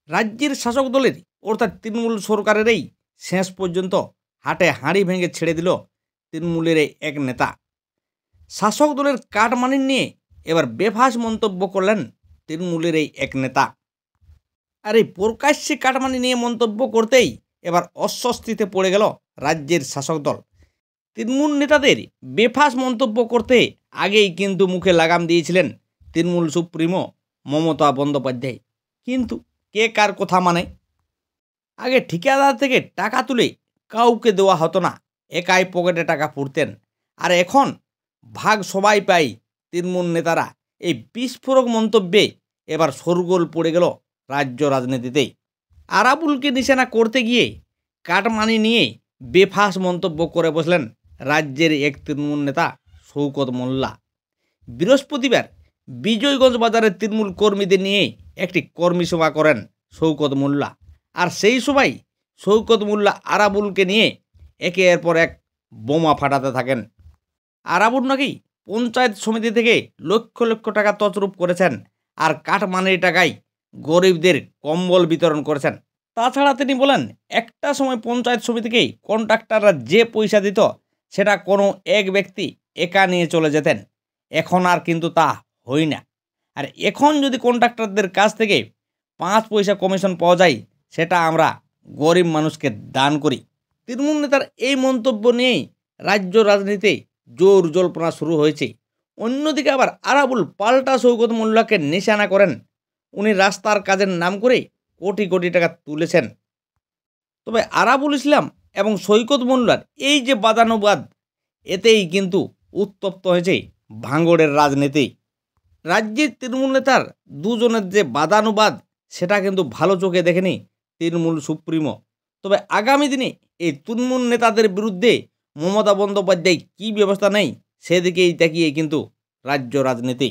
রাজ্যের শাসক দলের অর্থাৎ তৃণমূল সরকারেরই শেষ পর্যন্ত হাটে হাঁড়ি ভেঙে ছেড়ে দিল তৃণমূলের এই এক নেতা। শাসক দলের কাটমানি নিয়ে এবার বেফাঁস মন্তব্য করলেন তৃণমূলের এই এক নেতা। আর এই প্রকাশ্যে কাটমানি নিয়ে মন্তব্য করতেই এবার অস্বস্তিতে পড়ে গেল রাজ্যের শাসক দল। তৃণমূল নেতাদের বেফাঁস মন্তব্য করতে আগেই কিন্তু মুখে লাগাম দিয়েছিলেন তৃণমূল সুপ্রিমো মমতা বন্দ্যোপাধ্যায়। কিন্তু কে কার কথা মানে? আগে ঠিকাদার থেকে টাকা তুলে কাউকে দেওয়া হতো না, একাই পকেটে টাকা পুরতেন। আর এখন ভাগ সবাই পাই তৃণমূল নেতারা। এই বিস্ফোরক মন্তব্যে এবার শোরগোল পড়ে গেল রাজ্য রাজনীতিতেই। আরাবুলকে নিশানা করতে গিয়ে কাটমানি নিয়ে বেফাঁস মন্তব্য করে বসলেন রাজ্যের এক তৃণমূল নেতা শওকত মোল্লা। বৃহস্পতিবার বিজয়গঞ্জ বাজারে তৃণমূল কর্মীদের নিয়ে একটি কর্মী সভা করেন শওকত মোল্লা। আর সেই সভায় শওকত মোল্লা আরাবুলকে নিয়ে একের পর এক বোমা ফাটাতে থাকেন। আরাবুল নাকি পঞ্চায়েত সমিতি থেকে লক্ষ লক্ষ টাকা তছরূপ করেছেন, আর কাটমানির টাকায় গরিবদের কম্বল বিতরণ করেছেন। তাছাড়া তিনি বলেন, একটা সময় পঞ্চায়েত সমিতিকে কন্ট্রাক্টররা যে পয়সা দিত সেটা কোনো এক ব্যক্তি একা নিয়ে চলে যেতেন। এখন আর কিন্তু তা হয় না। আর এখন যদি কন্ট্রাক্টরদের কাছ থেকে 5 পয়সা কমিশন পাওয়া যায়, সেটা আমরা গরিব মানুষকে দান করি। তৃণমূল নেতার এই মন্তব্য নিয়েই রাজ্য রাজনীতিতে জোর জল্পনা শুরু হয়েছে। অন্যদিকে আবার আরাবুল পাল্টা শওকত মোল্লাকে নিশানা করেন। উনি রাস্তার কাজের নাম করে কোটি কোটি টাকা তুলেছেন। তবে আরাবুল ইসলাম এবং শওকত মোল্লার এই যে বাদানুবাদ, এতেই কিন্তু উত্তপ্ত হয়েছে ভাঙড়ের রাজনীতি। রাজ্যের তৃণমূল নেতার দুজনের যে বাদানুবাদ, সেটা কিন্তু ভালো চোখে দেখেনি তৃণমূল সুপ্রিমো। তবে আগামী দিনে এই তৃণমূল নেতাদের বিরুদ্ধে মমতা বন্দ্যোপাধ্যায় কী ব্যবস্থা নেয়, সেদিকেই তাকিয়ে কিন্তু রাজ্য রাজনীতি।